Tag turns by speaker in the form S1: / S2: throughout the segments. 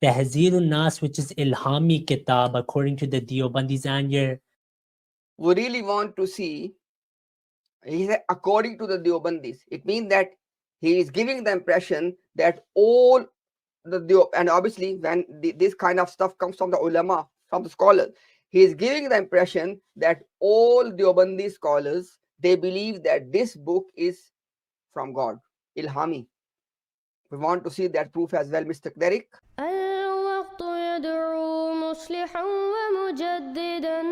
S1: Tahzir ul-Nas, which is Ilhami Kitab, according to the Deobandis, and your...
S2: We really want to see, he said, according to the Deobandis. It means that he is giving the impression that all and obviously when this kind of stuff comes from the ulama, from the scholars, he is giving the impression that all Deobandi scholars, they believe that this book is from God, Ilhami. We want to see that proof as well, Mr. Derek.
S3: الوقت يدعو مصلحا ومجددا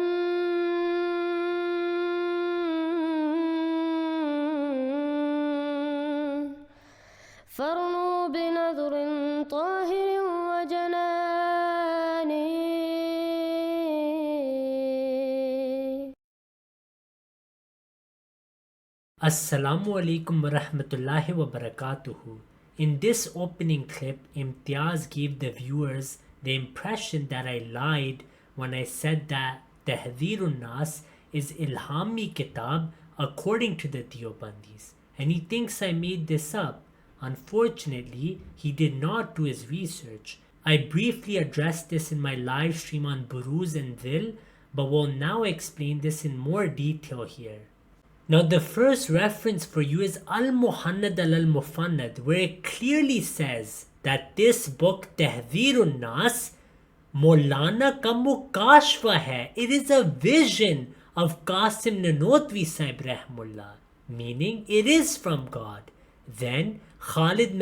S3: فارنوا بنظر طاهر وجناني.
S1: Assalamu alaikum wa rahmatullahi wa barakatuhu. In this opening clip, Imtiaz gave the viewers the impression that I lied when I said that Tahzir ul-Nas is Ilhami Kitab according to the Deobandis, and he thinks I made this up. Unfortunately, he did not do his research. I briefly addressed this in my live stream on Buruz and Dil, but will now explain this in more detail here. Now the first reference for you is Al-Muhannad al-Mufannad, where it clearly says that this book Tahzir ul-Nas Maulana ka mukashfa hai. It is a vision of Qasim Nanotwi Sahib Rahmullah, meaning it is from God. Then Khalid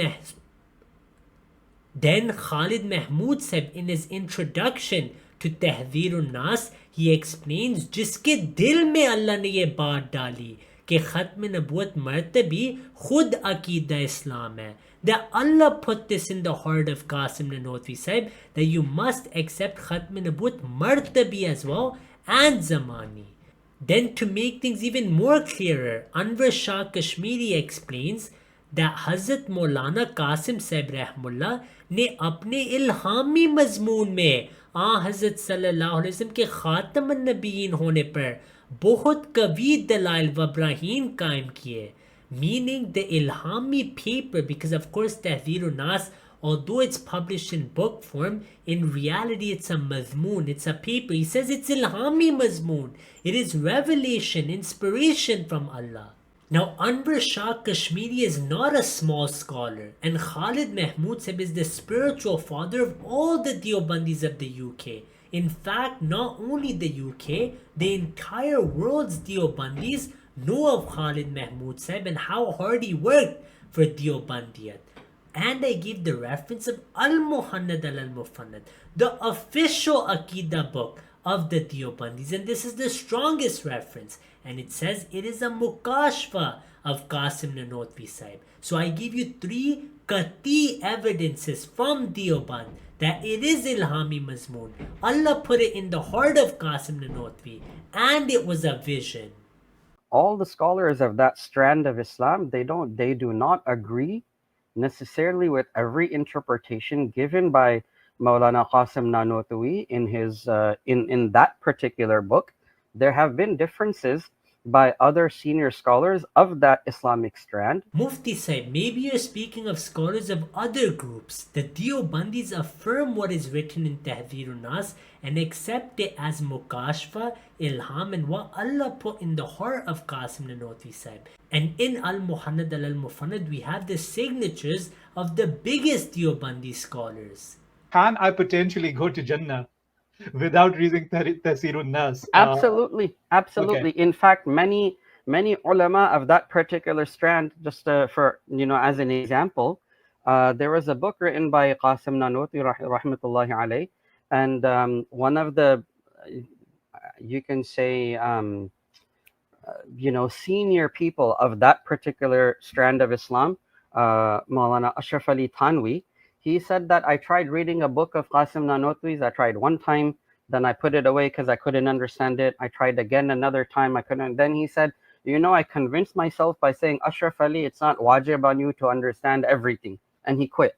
S1: Mahmud Sahib, in his introduction to Tahzir ul-Nas, he explains जिसके दिल में अल्लाह ने ये बात डाली कि खत्म नबूवत मर्तबी खुद अकीदा इस्लाम है, that Allah put this in the heart of Qasim Nanotwi Sahib, that you must accept Khatme Nabuwat Martabi as well and Zamani. Then to make things even more clearer, Anwar Shah Kashmiri explains that Hazrat Maulana Qasim Sahib Rahmullah ने अपने इल्हामी मजमून में हज़रत सल्लल्लाहु अलैहि वसल्लम के ख़ातम नबीयीन होने पर बहुत कवी दलाइल व बराहीन कायम किए, meaning the Ilhami paper, because of course Tahzir ul-Nas, although it's published in book form, in reality it's a mazmoon, it's a paper. He says it's Ilhami mazmoon. It is revelation, inspiration from Allah. Now, Anwar Shah Kashmiri is not a small scholar, and Khalid Mahmud Sahib is the spiritual father of all the Deobandis of the UK. In fact, not only the UK, the entire world's Deobandis know of Khalid Mahmud Sahib and how hard he worked for Deobandiyat. And I gave the reference of Al-Muhannad al-Mufannad, the official Aqidah book of the Deobandis, and this is the strongest reference, and it says it is a mukashfa of Qasim Nanotwi Sahib. So I give you 3 qati evidences from Deoband that it is Ilhami Mazmoon. Allah put it in the heart of Qasim Nanotwi, and it was a vision.
S4: All the scholars of that strand of Islam, they do not agree necessarily with every interpretation given by Maulana Qasim Nanotwi in his in that particular book. There have been differences by other senior scholars of that Islamic strand.
S1: Mufti Sahib, maybe you're speaking of scholars of other groups. The Deobandis affirm what is written in Tahzir ul-Nas and accept it as Mukashfa, Ilham, and what Allah put in the heart of Qasim Nanotwi Sahib. And in Al-Muhannad al-Mufannad, we have the signatures of the biggest Deobandi scholars.
S5: Can I potentially go to Jannah without reading Tahzir ul-Nas?
S4: Absolutely. Okay. In fact, many ulama of that particular strand, just for, as an example, there was a book written by Qasim Nanotwi rahmatullahi alayh, and one of the, you can say, senior people of that particular strand of Islam, Maulana Ashraf Ali Thanwi, he said that I tried reading a book of Qasim Nanotwi's. I tried one time, then I put it away because I couldn't understand it. I tried again another time, I couldn't. Then he said, I convinced myself by saying, Ashraf Ali, it's not wajib on you to understand everything. And he quit.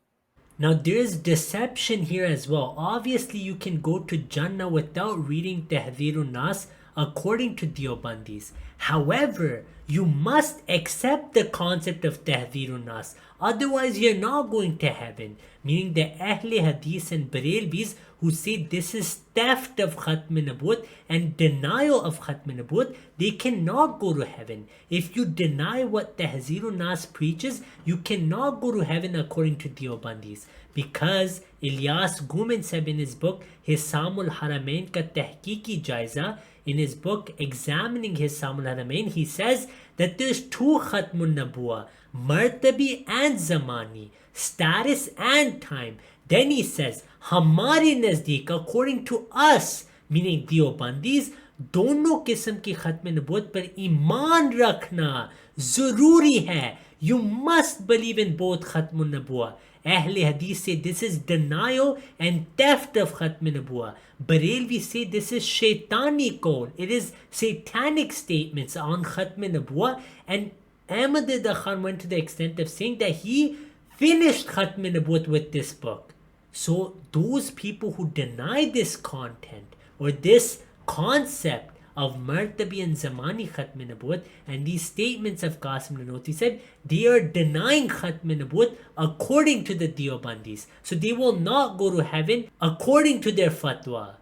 S1: Now there's deception here as well. Obviously you can go to Jannah without reading Tahzir ul-Nas according to Deobandis. However, You must accept the concept of Tahzir ul-Nas. Otherwise, you're not going to heaven. Meaning the Ahle Hadith and Barelvis who say this is theft of Khatme Nabuwat and denial of Khatme Nabuwat, they cannot go to heaven. If you deny what Tahzir ul-Nas preaches, you cannot go to heaven according to Deobandis. Because Ilyas Gumen said in his book Hisam al-Haramain ka Tehqiqi Jaiza, in his book examining Hisam al-Haramain, he says that there's two Khatmun Nabuwa, Martabi and Zamani, status and time. Then he says, Hamari Nazdik, according to us, meaning Deobandis, दोनों किस्म की खत्म नबूवत पर ईमान रखना जरूरी है. You must believe in both खत्म नबूवत. Ahle Hadith say this is denial and theft of Khatme Nabuwat. Barelvi say this is shaitani qawl. It is satanic statements on Khatme Nabuwat. And Ahmad Khan went to the extent of saying that he finished Khatme Nabuwat with this book. So those people who deny this content or this concept of Martabi and Zamani Khatme Nabuwat and these statements of Qasim Nanoti said they are denying Khatme Nabuwat according to the Deobandis. So they will not go to heaven according to their fatwa.